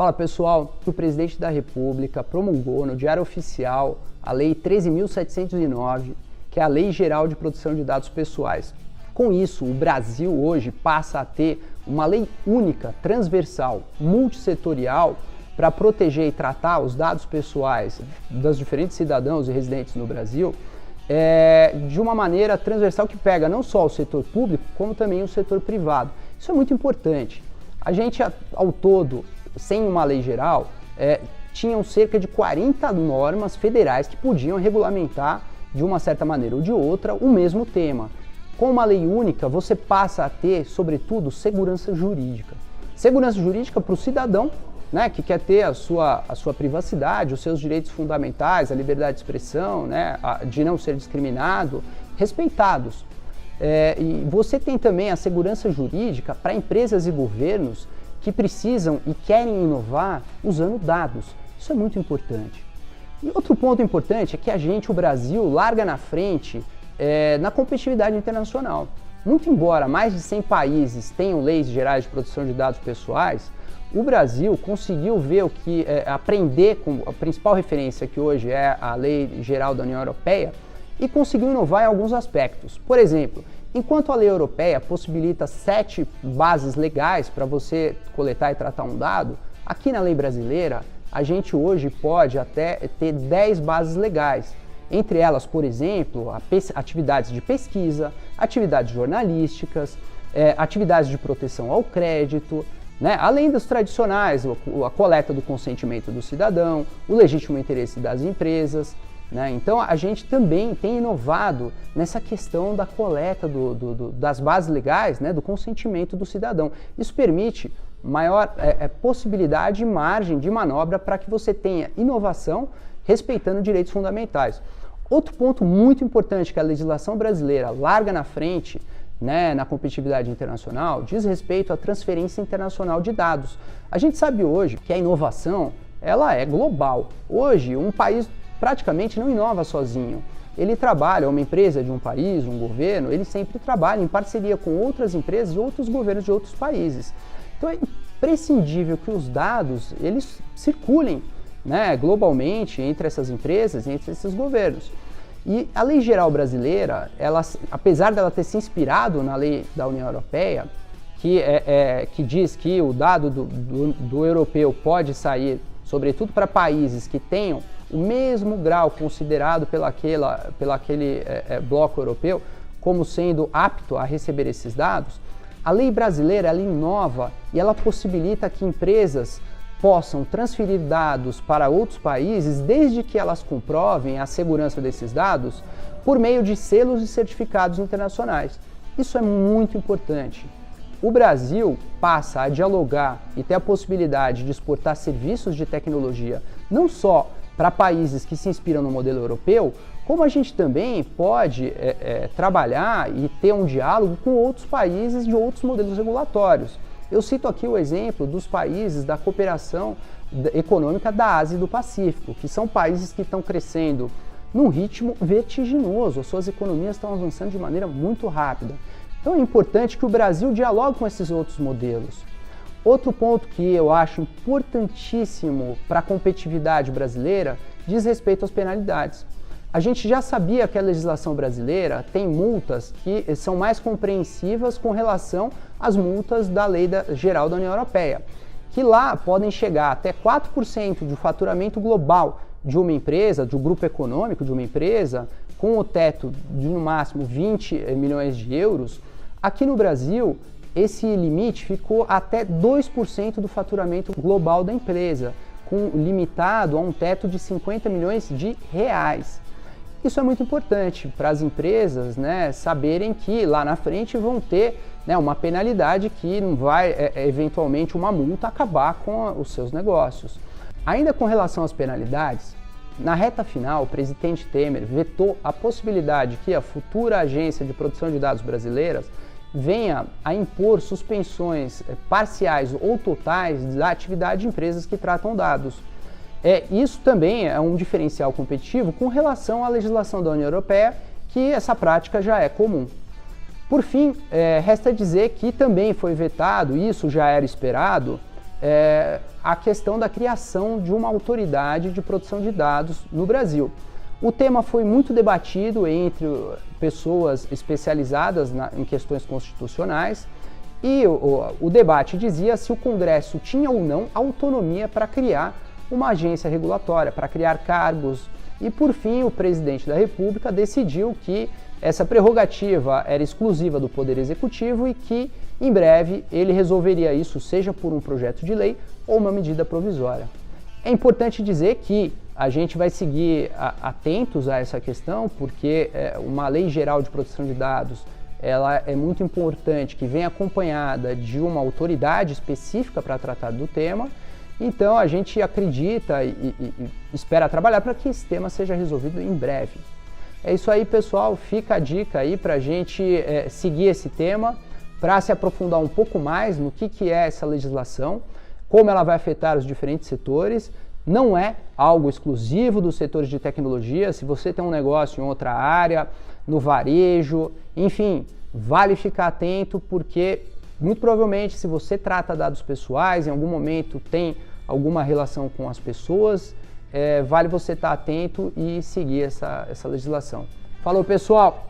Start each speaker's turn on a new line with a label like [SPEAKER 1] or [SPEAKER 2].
[SPEAKER 1] Fala pessoal, o presidente da República promulgou no Diário Oficial a Lei 13.709, que é a Lei Geral de Proteção de Dados Pessoais. Com isso, o Brasil hoje passa a ter uma lei única, transversal, multissetorial, para proteger e tratar os dados pessoais dos diferentes cidadãos e residentes no Brasil de uma maneira transversal que pega não só o setor público, como também o setor privado. Isso é muito importante. A gente, ao todo, sem uma lei geral, tinham cerca de 40 normas federais que podiam regulamentar, de uma certa maneira ou de outra, o mesmo tema. Com uma lei única, você passa a ter, sobretudo, segurança jurídica. Segurança jurídica para o cidadão, né, que quer ter a sua privacidade, os seus direitos fundamentais, a liberdade de expressão, né, de não ser discriminado, respeitados. E você tem também a segurança jurídica para empresas e governos que precisam e querem inovar usando dados. Isso é muito importante. E outro ponto importante é que o Brasil, larga na frente na competitividade internacional. Muito embora mais de 100 países tenham leis gerais de proteção de dados pessoais, o Brasil conseguiu ver aprender com a principal referência que hoje é a Lei Geral da União Europeia e conseguiu inovar em alguns aspectos. Por exemplo, enquanto a lei europeia possibilita 7 bases legais para você coletar e tratar um dado, aqui na lei brasileira a gente hoje pode até ter 10 bases legais. Entre elas, por exemplo, atividades de pesquisa, atividades jornalísticas, atividades de proteção ao crédito, né? Além dos tradicionais, a coleta do consentimento do cidadão, o legítimo interesse das empresas. Né? Então a gente também tem inovado nessa questão da coleta das bases legais, né? Do consentimento do cidadão. Isso permite maior possibilidade e margem de manobra para que você tenha inovação respeitando direitos fundamentais. Outro ponto muito importante que a legislação brasileira larga na frente, né, na competitividade internacional, diz respeito à transferência internacional de dados. A gente sabe hoje que a inovação ela é global. Hoje, um país praticamente não inova sozinho. Ele trabalha, uma empresa de um país, um governo, ele sempre trabalha em parceria com outras empresas e outros governos de outros países. Então é imprescindível que os dados eles circulem, né, globalmente entre essas empresas e entre esses governos. E a lei geral brasileira, apesar dela ter se inspirado na lei da União Europeia, que diz que o dado do europeu pode sair, sobretudo para países que tenham o mesmo grau considerado pelaquele bloco europeu como sendo apto a receber esses dados, a lei brasileira ela inova e ela possibilita que empresas possam transferir dados para outros países desde que elas comprovem a segurança desses dados por meio de selos e certificados internacionais. Isso é muito importante. O Brasil passa a dialogar e ter a possibilidade de exportar serviços de tecnologia não só para países que se inspiram no modelo europeu, como a gente também pode trabalhar e ter um diálogo com outros países de outros modelos regulatórios. Eu cito aqui o exemplo dos países da cooperação econômica da Ásia e do Pacífico, que são países que estão crescendo num ritmo vertiginoso, as suas economias estão avançando de maneira muito rápida. Então é importante que o Brasil dialogue com esses outros modelos. Outro ponto que eu acho importantíssimo para a competitividade brasileira diz respeito às penalidades. A gente já sabia que a legislação brasileira tem multas que são mais compreensivas com relação às multas da Lei Geral da União Europeia, que lá podem chegar até 4% do faturamento global de uma empresa, do grupo econômico de uma empresa, com o teto de no máximo 20 milhões de euros. Aqui no Brasil, esse limite ficou até 2% do faturamento global da empresa, limitado a um teto de 50 milhões de reais. Isso é muito importante para as empresas, né, saberem que lá na frente vão ter, né, uma penalidade que não vai, eventualmente, uma multa acabar com os seus negócios. Ainda com relação às penalidades, na reta final, o presidente Temer vetou a possibilidade que a futura Agência de Proteção de Dados brasileiras venha a impor suspensões parciais ou totais da atividade de empresas que tratam dados. Isso também é um diferencial competitivo com relação à legislação da União Europeia, que essa prática já é comum. Por fim, resta dizer que também foi vetado, e isso já era esperado, a questão da criação de uma autoridade de proteção de dados no Brasil. O tema foi muito debatido entre pessoas especializadas em questões constitucionais e o debate dizia se o Congresso tinha ou não autonomia para criar uma agência regulatória, para criar cargos. E, por fim, o presidente da República decidiu que essa prerrogativa era exclusiva do Poder Executivo e que, em breve, ele resolveria isso, seja por um projeto de lei ou uma medida provisória. É importante dizer que a gente vai seguir atentos a essa questão, porque uma lei geral de proteção de dados ela é muito importante que venha acompanhada de uma autoridade específica para tratar do tema. Então a gente acredita e espera trabalhar para que esse tema seja resolvido em breve. É isso aí, pessoal, fica a dica aí para a gente seguir esse tema, para se aprofundar um pouco mais no que é essa legislação, como ela vai afetar os diferentes setores. Não é algo exclusivo dos setores de tecnologia. Se você tem um negócio em outra área, no varejo, enfim, vale ficar atento, porque muito provavelmente se você trata dados pessoais, em algum momento tem alguma relação com as pessoas, vale você estar atento e seguir essa legislação. Falou, pessoal!